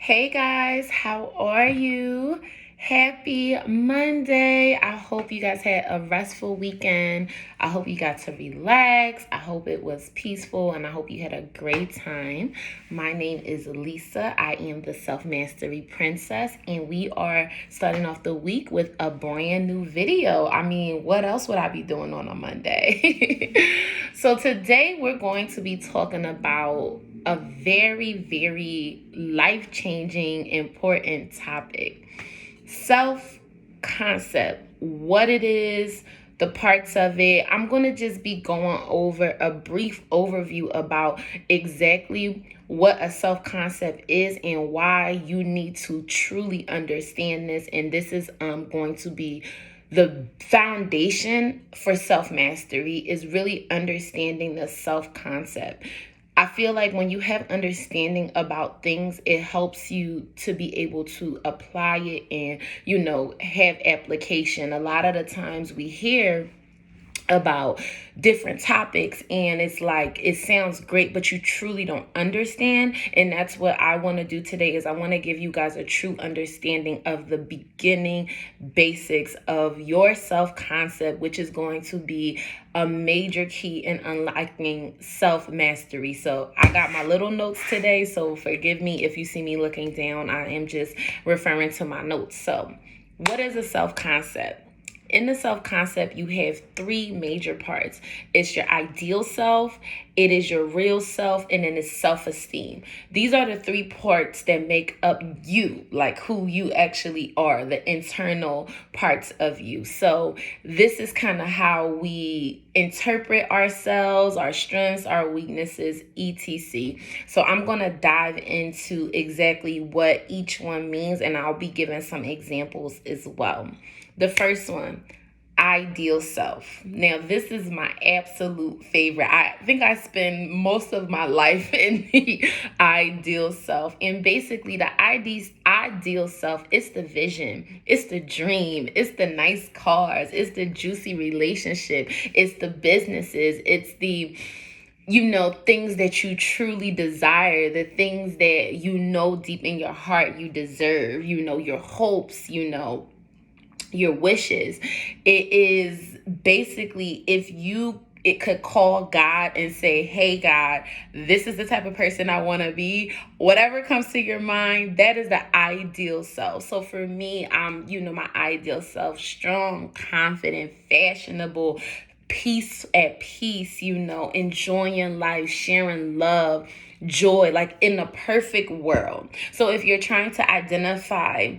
Hey guys, how are you? Happy Monday. I hope you guys had a restful weekend. I hope you got to relax. I hope it was peaceful and I hope you had a great time. My name is Lisa. I am the Self Mastery Princess, and we are starting off the week with a brand new video. I mean, what else would I be doing on a Monday? So today we're going to be talking about a very, very life changing, important topic: self concept, what it is, the parts of it. I'm going to just be going over a brief overview about exactly what a self concept is and why you need to truly understand this. And this is going to be the foundation for self mastery, is really understanding the self concept. I feel like when you have understanding about things, it helps you to be able to apply it and, have application. A lot of the times we hear about different topics and it's like it sounds great, but you truly don't understand. And that's what I want to do today, is I want to give you guys a true understanding of the beginning basics of your self-concept, which is going to be a major key in unlocking self-mastery. So I got my little notes today, so forgive me if you see me looking down. I am just referring to my notes. So what is a self-concept? In the self-concept, you have three major parts. It's your ideal self, it is your real self, and then it's self-esteem. These are the three parts that make up you, like who you actually are, the internal parts of you. So this is kind of how we interpret ourselves, our strengths, our weaknesses, etc. So I'm going to dive into exactly what each one means, and I'll be giving some examples as well. The first one, ideal self. Now, this is my absolute favorite. I think I spend most of my life in the ideal self. And basically, the ideal self, it's the vision, it's the dream, it's the nice cars, it's the juicy relationship, it's the businesses, it's the things that you truly desire, the things that deep in your heart you deserve, your hopes, your wishes. It is basically, it could call God and say, hey God, this is the type of person I want to be. Whatever comes to your mind, that is the ideal self. So for me, I'm my ideal self: strong, confident, fashionable, at peace, enjoying life, sharing love, joy, like in the perfect world. So if you're trying to identify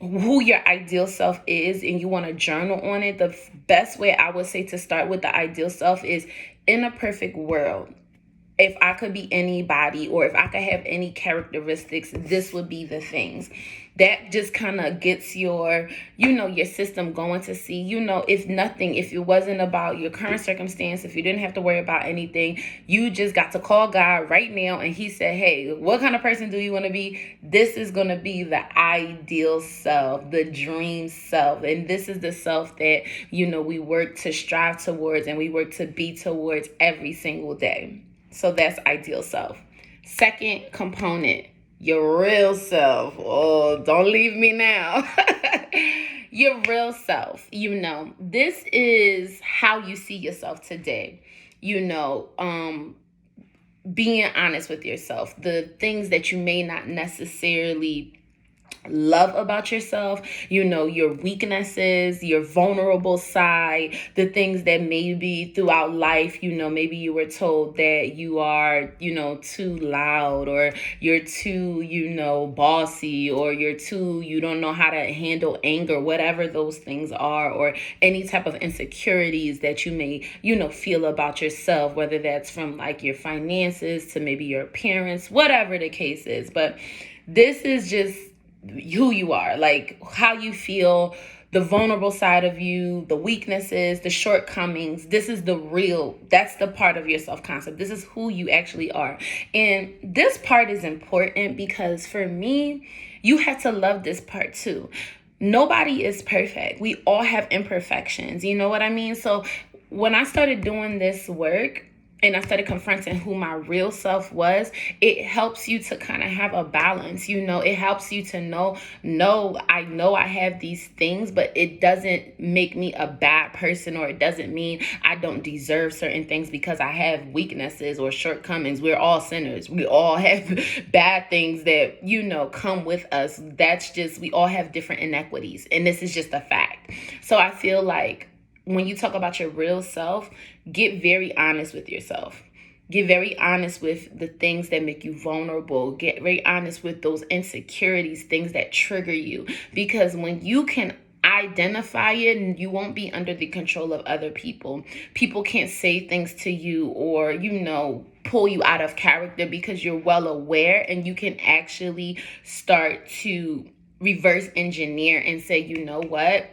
who your ideal self is and you want to journal on it, the best way I would say to start with the ideal self is, in a perfect world, if I could be anybody or if I could have any characteristics, this would be the things. That just kind of gets your system going to see, if it wasn't about your current circumstance, if you didn't have to worry about anything, you just got to call God right now and he said, hey, what kind of person do you want to be? This is going to be the ideal self, the dream self. And this is the self that, we work to strive towards and we work to be towards every single day. So that's ideal self. Second component, your real self. Oh, don't leave me now. Your real self. This is how you see yourself today. Being honest with yourself. The things that you may not necessarily love about yourself, your weaknesses, your vulnerable side, the things that maybe throughout life, maybe you were told that you are, too loud, or you're too, bossy, or you don't know how to handle anger, whatever those things are, or any type of insecurities that you may, feel about yourself, whether that's from like your finances to maybe your appearance, whatever the case is. But this is just who you are, like how you feel, the vulnerable side of you, the weaknesses, the shortcomings. This is that's the part of your self-concept. This is who you actually are. And this part is important because for me, you have to love this part too. Nobody is perfect. We all have imperfections. You know what I mean? So when I started doing this work, and I started confronting who my real self was, it helps you to kind of have a balance. It helps you to know, no, I know I have these things, but it doesn't make me a bad person, or it doesn't mean I don't deserve certain things because I have weaknesses or shortcomings. We're all sinners. We all have bad things that, come with us. That's just, we all have different inequities. And this is just a fact. So I feel like when you talk about your real self, get very honest with yourself. Get very honest with the things that make you vulnerable. Get very honest with those insecurities, things that trigger you. Because when you can identify it, you won't be under the control of other people. People can't say things to you or, pull you out of character, because you're well aware, and you can actually start to reverse engineer and say, you know what?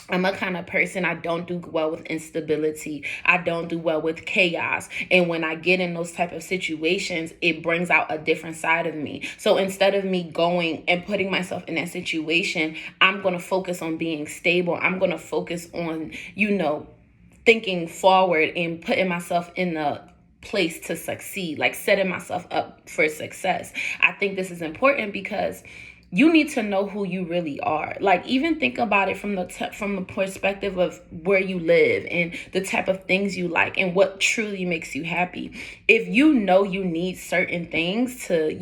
I'm a kind of person, I don't do well with instability. I don't do well with chaos. And when I get in those type of situations, it brings out a different side of me. So instead of me going and putting myself in that situation, I'm going to focus on being stable. I'm going to focus on, thinking forward and putting myself in the place to succeed, like setting myself up for success. I think this is important because you need to know who you really are. Like, even think about it from the perspective of where you live and the type of things you like and what truly makes you happy. If you know you need certain things to,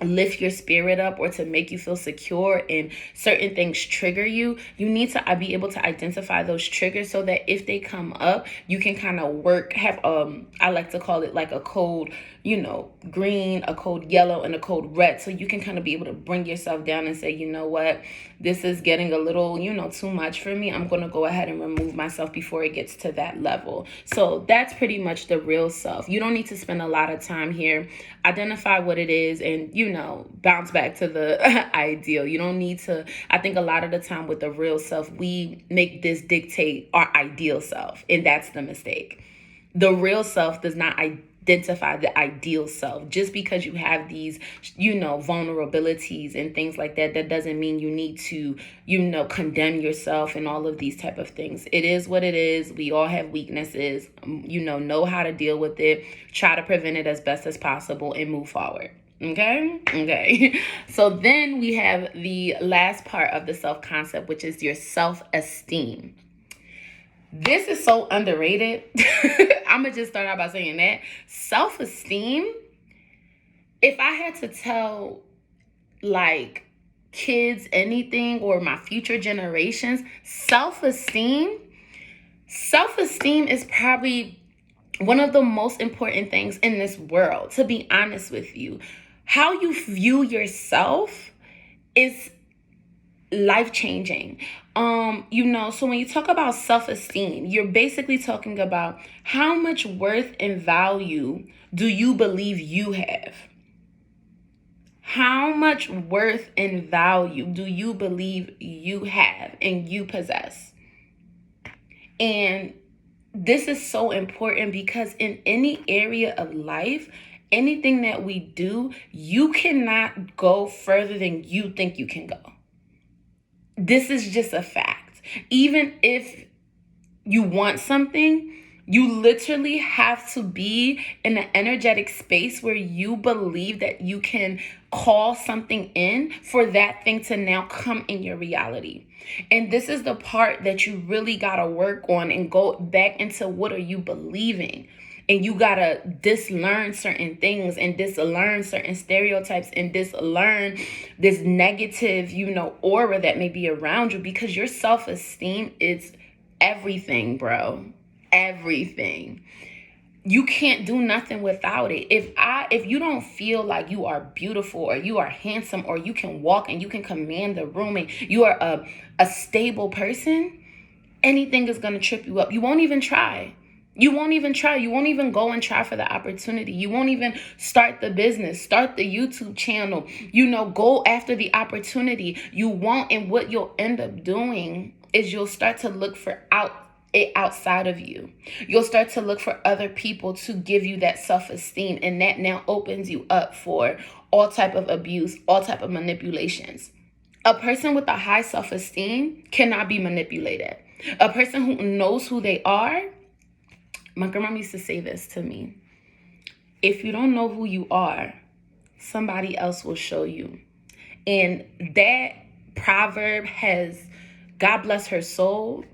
lift your spirit up or to make you feel secure, and certain things trigger you, you need to be able to identify those triggers so that if they come up, you can kind of have I like to call it like a code, green, a code yellow, and a code red. So you can kind of be able to bring yourself down and say, you know what, this is getting a little, too much for me. I'm going to go ahead and remove myself before it gets to that level. So that's pretty much the real self. You don't need to spend a lot of time here. Identify what it is and, bounce back to the ideal. You don't need to. I think a lot of the time with the real self, we make this dictate our ideal self, and that's the mistake. The real self does not identify the ideal self. Just because you have these, vulnerabilities and things like that, that doesn't mean you need to, condemn yourself and all of these type of things. It is what it is. We all have weaknesses, know how to deal with it, try to prevent it as best as possible, and move forward. Okay. So then we have the last part of the self-concept, which is your self-esteem. This is so underrated. I'm going to just start out by saying that. Self-esteem, if I had to tell like kids anything, or my future generations, self-esteem is probably one of the most important things in this world, to be honest with you. How you view yourself is life-changing. So when you talk about self-esteem, you're basically talking about how much worth and value do you believe you have? How much worth and value do you believe you have and you possess? And this is so important because in any area of life, anything that we do, you cannot go further than you think you can go. This is just a fact. Even if you want something, you literally have to be in an energetic space where you believe that you can call something in for that thing to now come in your reality. And this is the part that you really got to work on and go back into what are you believing? And you got to dislearn certain things and dislearn certain stereotypes and dislearn this negative, aura that may be around you, because your self-esteem is everything, bro. Everything. You can't do nothing without it. If you don't feel like you are beautiful or you are handsome or you can walk and you can command the room and you are a stable person, anything is going to trip you up. You won't even try. You won't even try. You won't even go and try for the opportunity. You won't even start the business, start the YouTube channel, go after the opportunity. You won't. And what you'll end up doing is you'll start to look for outside of you. You'll start to look for other people to give you that self-esteem. And that now opens you up for all type of abuse, all type of manipulations. A person with a high self-esteem cannot be manipulated. A person who knows who they are My grandma used to say this to me: if you don't know who you are, somebody else will show you. And that proverb has, God bless her soul,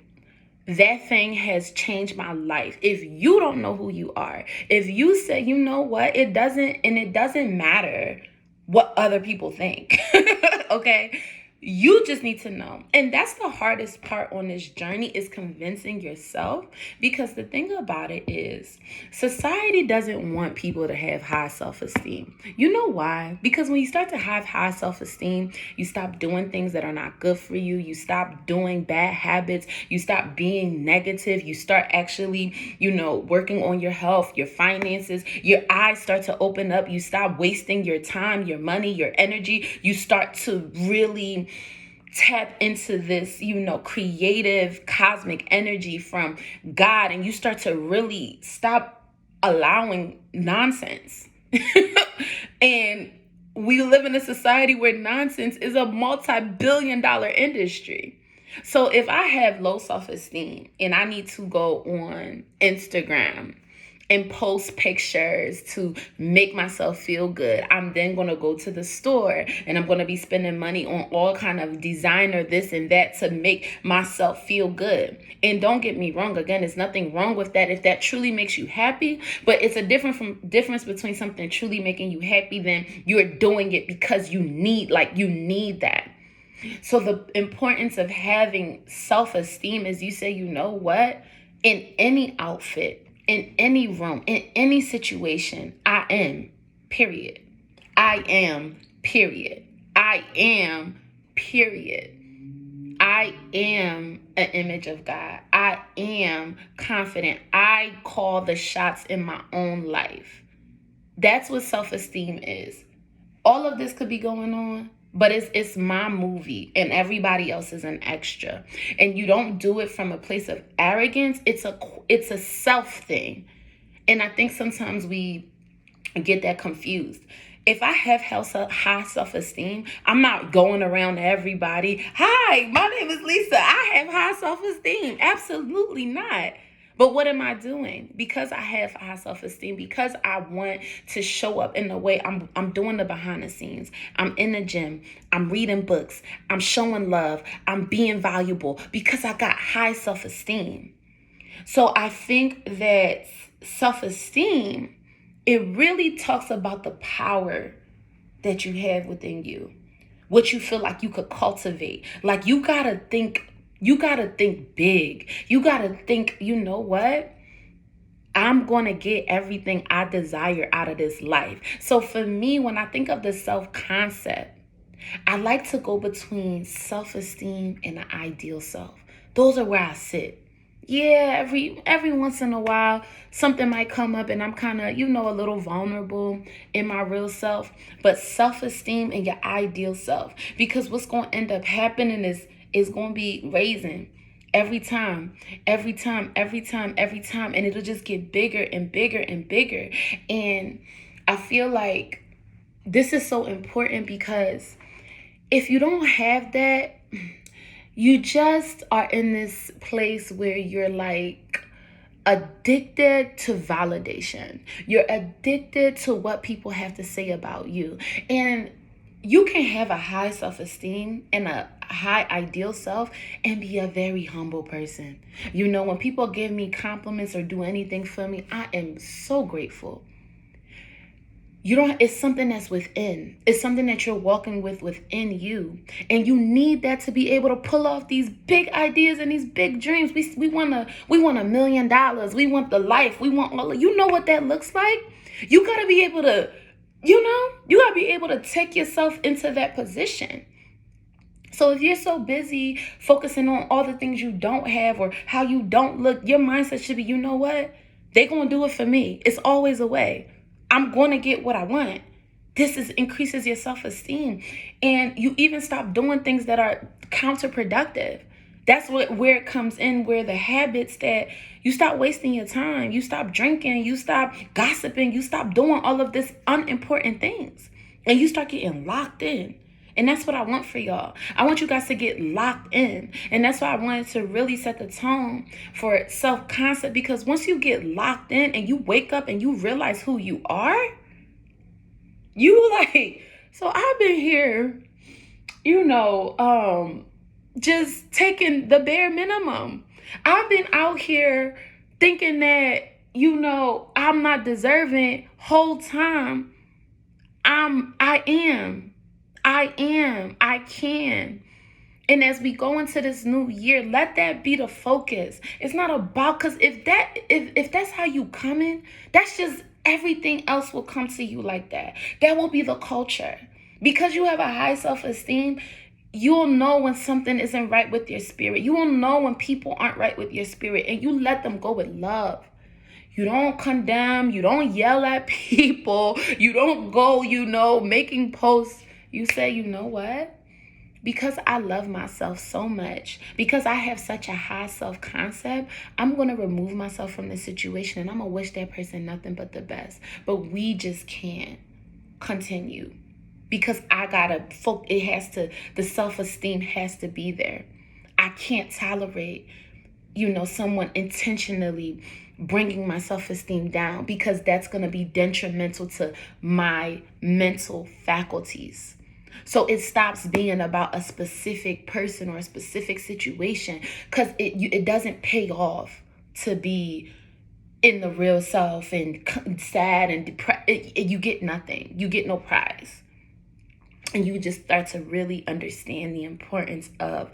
that thing has changed my life. If you don't know who you are, if you say, you know what, it doesn't matter what other people think. Okay? You just need to know. And that's the hardest part on this journey, is convincing yourself. Because the thing about it is, society doesn't want people to have high self-esteem. You know why? Because when you start to have high self-esteem, you stop doing things that are not good for you. You stop doing bad habits. You stop being negative. You start actually, working on your health, your finances. Your eyes start to open up. You stop wasting your time, your money, your energy. You start to really tap into this, creative cosmic energy from God, and you start to really stop allowing nonsense. And we live in a society where nonsense is a multi-billion-dollar industry. So if I have low self-esteem and I need to go on Instagram and post pictures to make myself feel good, I'm then going to go to the store and I'm going to be spending money on all kind of designer this and that to make myself feel good. And don't get me wrong, again, there's nothing wrong with that if that truly makes you happy, but it's a difference between something truly making you happy than you're doing it because you need that. So the importance of having self-esteem is, you say, you know what, in any outfit, in any room, in any situation, I am, period. I am, period. I am, period. I am an image of God. I am confident. I call the shots in my own life. That's what self-esteem is. All of this could be going on, but it's my movie and everybody else is an extra. And you don't do it from a place of arrogance. It's a self thing. And I think sometimes we get that confused. If I have high self-esteem, I'm not going around to everybody, hi, my name is Lisa, I have high self-esteem. Absolutely not. But what am I doing? Because I have high self-esteem, because I want to show up in the way I'm doing the behind the scenes. I'm in the gym. I'm reading books. I'm showing love. I'm being valuable because I got high self-esteem. So I think that self-esteem, it really talks about the power that you have within you, what you feel like you could cultivate. Like you gotta think big. You gotta think, you know what? I'm gonna get everything I desire out of this life. So for me, when I think of the self-concept, I like to go between self-esteem and the ideal self. Those are where I sit. Yeah, every once in a while, something might come up and I'm kind of, a little vulnerable in my real self. But self-esteem and your ideal self. Because what's going to end up happening is going to be raising every time. And it'll just get bigger and bigger and bigger. And I feel like this is so important because if you don't have that, you just are in this place where you're like addicted to validation. You're addicted to what people have to say about you. And you can have a high self-esteem and a high ideal self and be a very humble person. When people give me compliments or do anything for me, I am so grateful. It's something that's within. It's something that you're walking within you. And you need that to be able to pull off these big ideas and these big dreams. We want $1 million. We want the life. We want all of, what that looks like? You gotta be able to, you gotta be able to take yourself into that position. So if you're so busy focusing on all the things you don't have or how you don't look, your mindset should be, you know what? They're gonna do it for me. It's always a way. I'm going to get what I want. This increases your self-esteem. And you even stop doing things that are counterproductive. That's where it comes in, where the habits that you stop wasting your time, you stop drinking, you stop gossiping, you stop doing all of this unimportant things. And you start getting locked in. And that's what I want for y'all. I want you guys to get locked in. And that's why I wanted to really set the tone for self-concept, because once you get locked in and you wake up and you realize who you are, you like, so I've been here, just taking the bare minimum. I've been out here thinking that, I'm not deserving. Whole time, I can. And as we go into this new year, let that be the focus. It's not about, because if that's how you coming, that's just, everything else will come to you like that. That will be the culture. Because you have a high self-esteem, you'll know when something isn't right with your spirit. You will know when people aren't right with your spirit, and you let them go with love. You don't condemn. You don't yell at people. You don't go, making posts. You say, you know what? Because I love myself so much, because I have such a high self-concept, I'm going to remove myself from the situation, and I'm going to wish that person nothing but the best. But we just can't continue, because the self-esteem has to be there. I can't tolerate, someone intentionally bringing my self-esteem down, because that's going to be detrimental to my mental faculties. So it stops being about a specific person or a specific situation, because it doesn't pay off to be in the real self and sad and depressed. You get nothing. You get no prize. And you just start to really understand the importance of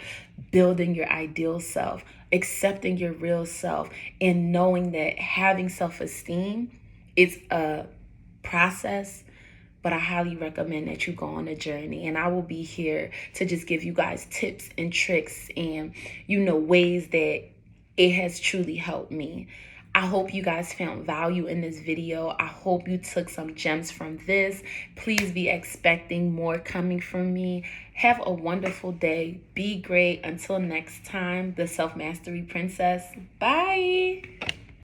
building your ideal self, accepting your real self, and knowing that having self-esteem is a process. But I highly recommend that you go on a journey. And I will be here to just give you guys tips and tricks and, ways that it has truly helped me. I hope you guys found value in this video. I hope you took some gems from this. Please be expecting more coming from me. Have a wonderful day. Be great. Until next time, the Self Mastery Princess. Bye.